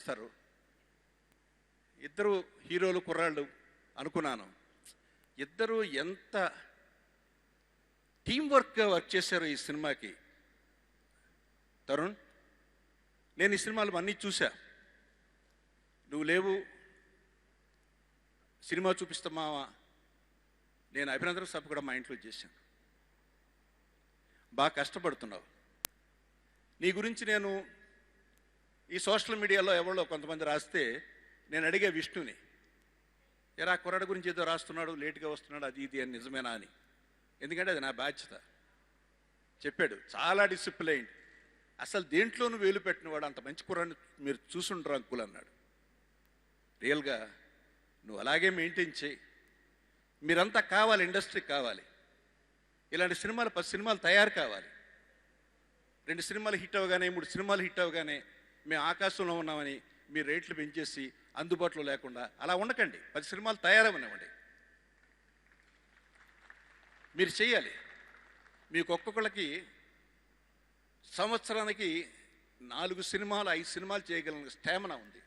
ఇస్తారు. ఇద్దరు హీరోలు కుర్రాళ్ళు అనుకున్నాను. ఇద్దరు ఎంత టీం వర్క్ చేశారు ఈ సినిమాకి. తరుణ్, నేను ఈ సినిమాలు అన్నీ చూసా. నువ్వు లేవు, సినిమా చూపిస్తామావా, నేను అభినందన సభ కూడా మా ఇంట్లో చేశాను. బాగా కష్టపడుతున్నావు. నీ గురించి నేను ఈ సోషల్ మీడియాలో ఎవరో కొంతమంది రాస్తే నేను అడిగే విష్ణుని, ఎరా కుర్రాడి గురించి ఏదో రాస్తున్నాడు, లేట్గా వస్తున్నాడు, అది ఇది అని నిజమేనా అని. ఎందుకంటే అది నా బాధ్యత. చెప్పాడు, చాలా డిసిప్లైన్డ్, అసలు దేంట్లోనూ వేలు పెట్టినవాడు, అంత మంచి కుర్రాడిని మీరు చూసుండ్రు అంకుల్ అన్నాడు. రియల్గా నువ్వు అలాగే మెయింటైన్ చేయి. మీరంతా కావాలి, ఇండస్ట్రీకి కావాలి. ఇలాంటి సినిమాలు 10 సినిమాలు తయారు కావాలి. 2 సినిమాలు హిట్ అవగానే, 3 సినిమాలు హిట్ అవగానే మేము ఆకాశంలో ఉన్నామని మీరు రేట్లు పెంచేసి అందుబాటులో లేకుండా అలా ఉండకండి. 10 సినిమాలు తయారవనివ్వండి. మీరు చేయాలి. మీకు ఒక్కొక్కళ్ళకి సంవత్సరానికి 4 సినిమాలు 5 సినిమాలు చేయగలిగిన స్టామినా ఉంది.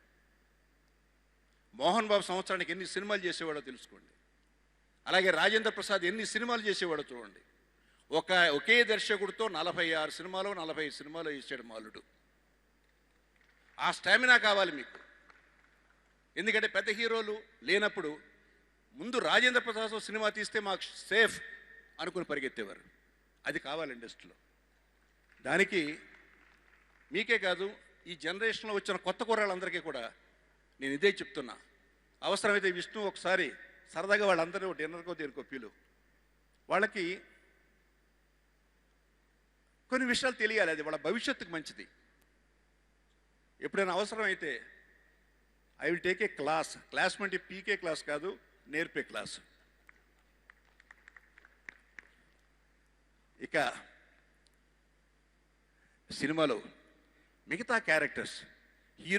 మోహన్ బాబు సంవత్సరానికి ఎన్ని సినిమాలు చేసేవాడో తెలుసుకోండి. అలాగే రాజేంద్ర ప్రసాద్ ఎన్ని సినిమాలు చేసేవాడో చూడండి. ఒకే దర్శకుడితో 46 సినిమాలు 45 సినిమాలు చేసాడు మాలుడు. ఆ స్టామినా కావాలి మీకు. ఎందుకంటే పెద్ద హీరోలు లేనప్పుడు ముందు రాజేంద్ర ప్రసాద్ సినిమా తీస్తే మాకు సేఫ్ అనుకుని పరిగెత్తేవారు. అది కావాలి ఇండస్ట్రీలో. దానికి మీకే కాదు, ఈ జనరేషన్లో వచ్చిన కొత్త కుర్రాళ్ళందరికీ కూడా నేను ఇదే చెప్తున్నా. అవసరమైతే విష్ణు ఒకసారి సరదాగా వాళ్ళందరూ డిన్నర్కో దేనికో పిలు. వాళ్ళకి కొన్ని విషయాలు తెలియాలి, అది వాళ్ళ భవిష్యత్తుకు మంచిది. ఎప్పుడైనా అవసరమైతే I will take a class అంటే పీకే క్లాస్ కాదు, నేర్పే క్లాసు. ఇక సినిమాలో మిగతా క్యారెక్టర్స్